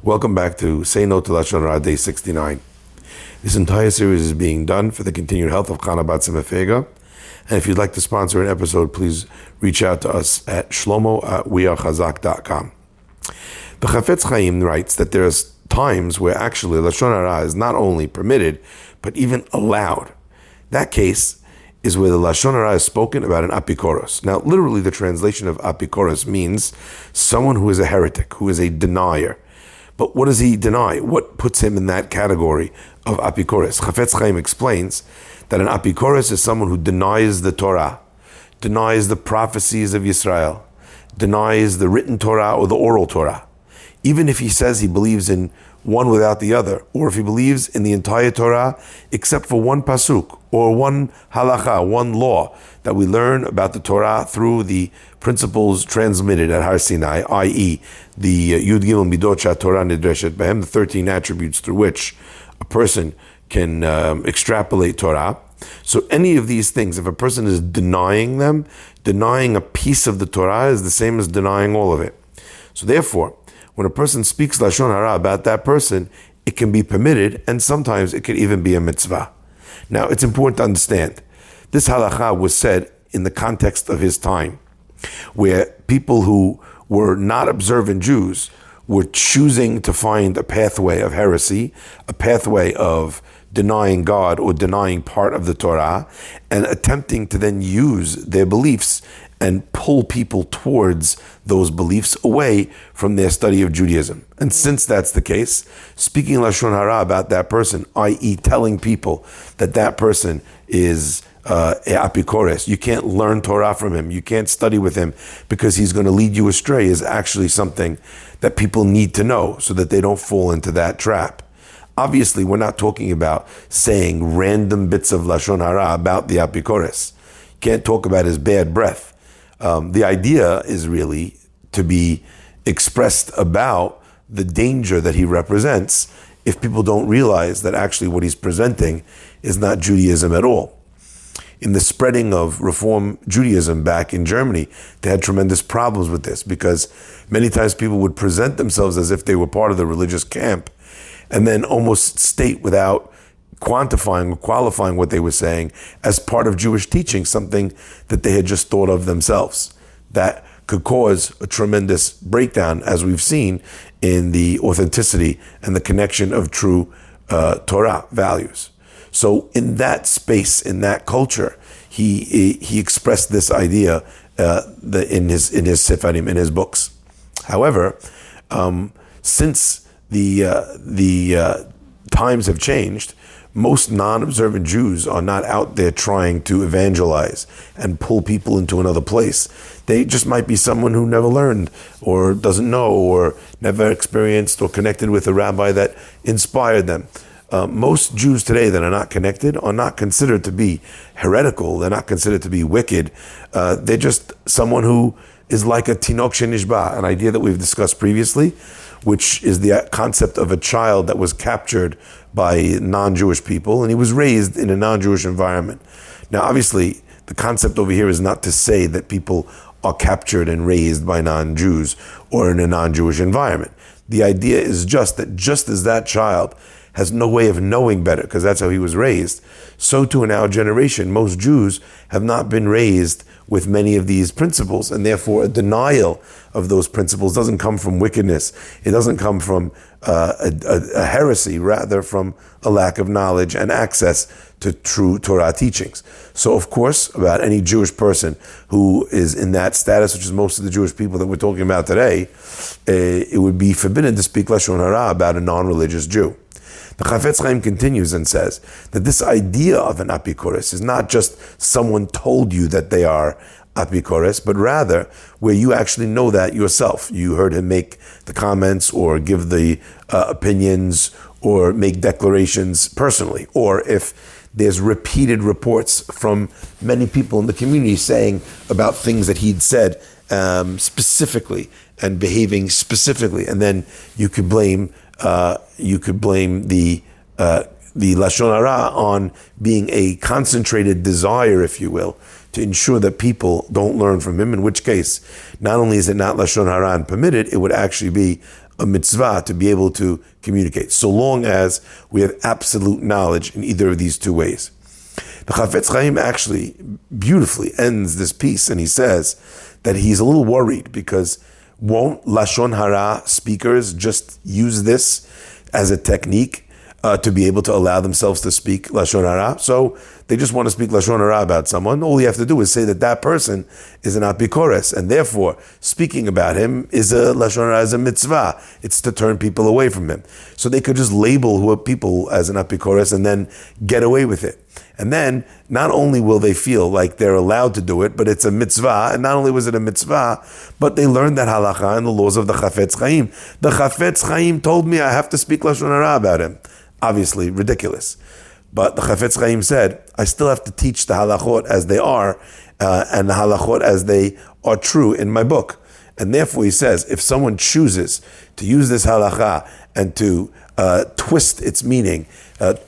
Welcome back to Say No to Lashon Hara, day 69. This entire series is being done for the continued health of Chana Bat Simefega. And if you'd like to sponsor an episode, please reach out to us at shlomo@wearechazak.com. The Chafetz Chaim writes that there's times where actually Lashon Hara is not only permitted, but even allowed. That case is where the Lashon Hara is spoken about an apikoros. Now, literally the translation of apikoros means someone who is a heretic, who is a denier. But what does he deny? What puts him in that category of apikoros? Chafetz Chaim explains that an apikoros is someone who denies the Torah, denies the prophecies of Yisrael, denies the written Torah or the oral Torah. Even if he says he believes in one without the other, or if he believes in the entire Torah except for one pasuk or one halacha, one law that we learn about the Torah through the principles transmitted at Har Sinai, i.e. the Yud Gimel Midot Torah Nidreshet Behem, the 13 attributes through which a person can extrapolate Torah. So any of these things, if a person is denying them, denying a piece of the Torah is the same as denying all of it. So therefore, when a person speaks Lashon Hara about that person, it can be permitted, and sometimes it could even be a mitzvah. Now, it's important to understand, this halacha was said in the context of his time, where people who were not observant Jews were choosing to find a pathway of heresy, a pathway of denying God or denying part of the Torah, and attempting to then use their beliefs and pull people towards those beliefs away from their study of Judaism. And since that's the case, speaking Lashon Hara about that person, i.e. telling people that that person is apikores, you can't learn Torah from him, you can't study with him because he's going to lead you astray, is actually something that people need to know so that they don't fall into that trap. Obviously, we're not talking about saying random bits of Lashon Hara about the apikores. You can't talk about his bad breath. The idea is really to be expressed about the danger that he represents if people don't realize that actually what he's presenting is not Judaism at all. In the spreading of Reform Judaism back in Germany, they had tremendous problems with this because many times people would present themselves as if they were part of the religious camp and then almost state without quantifying or qualifying what they were saying as part of Jewish teaching, something that they had just thought of themselves. That could cause a tremendous breakdown, as we've seen, in the authenticity and the connection of true Torah values. So in that space, in that culture, he expressed this idea in his sefarim, in his books. However, since the times have changed, most non-observant Jews are not out there trying to evangelize and pull people into another place. They just might be someone who never learned or doesn't know or never experienced or connected with a rabbi that inspired them. Most Jews today that are not connected are not considered to be heretical. They're not considered to be wicked. They're just someone who is like a tinok shenishba, an idea that we've discussed previously, which is the concept of a child that was captured by non-Jewish people, and he was raised in a non-Jewish environment. Now, obviously, the concept over here is not to say that people are captured and raised by non-Jews or in a non-Jewish environment. The idea is just that just as that child has no way of knowing better, because that's how he was raised, so too in our generation, most Jews have not been raised with many of these principles, and therefore a denial of those principles doesn't come from wickedness. It doesn't come from a heresy, rather from a lack of knowledge and access to true Torah teachings. So of course, about any Jewish person who is in that status, which is most of the Jewish people that we're talking about today, it would be forbidden to speak Lashon Hara about a non-religious Jew. The Chafetz Chaim continues and says that this idea of an apikoros is not just someone told you that they are apikoros, but rather where you actually know that yourself. You heard him make the comments or give the opinions or make declarations personally, or if there's repeated reports from many people in the community saying about things that he'd said specifically and behaving specifically, and then you could blame the Lashon Hara on being a concentrated desire, if you will, to ensure that people don't learn from him, in which case, not only is it not Lashon Hara and permitted, it would actually be a mitzvah to be able to communicate, so long as we have absolute knowledge in either of these two ways. The Chafetz Chaim actually beautifully ends this piece, and he says that he's a little worried because won't Lashon Hara speakers just use this as a technique to be able to allow themselves to speak Lashon Hara? So they just want to speak Lashon Hara about someone. All you have to do is say that that person is an apikores, and therefore speaking about him is a Lashon Hara, is a mitzvah. It's to turn people away from him. So they could just label who are people as an apikores and then get away with it. And then not only will they feel like they're allowed to do it, but it's a mitzvah. And not only was it a mitzvah, but they learned that halacha and the laws of the Chafetz Chaim. The Chafetz Chaim told me I have to speak Lashon Hara about him. Obviously ridiculous. But the Chafetz Chaim said, I still have to teach the halachot as they are, and the halachot as they are true in my book. And therefore he says, if someone chooses to use this halacha and to twist its meaning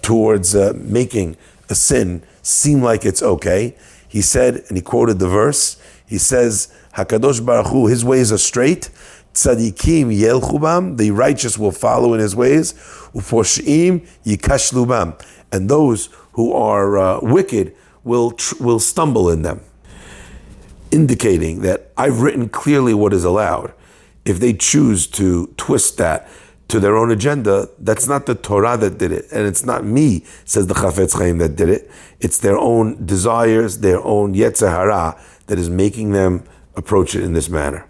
towards making a sin seem like it's okay, he said, and he quoted the verse, he says, HaKadosh Baruch Hu, his ways are straight, tzadikim yelchu bam, the righteous will follow in his ways, uposhim yikashlu bam, and those who are wicked will stumble in them. Indicating that I've written clearly what is allowed. If they choose to twist that to their own agenda, that's not the Torah that did it. And it's not me, says the Chafetz Chaim, that did it. It's their own desires, their own Yetzer Hara that is making them approach it in this manner.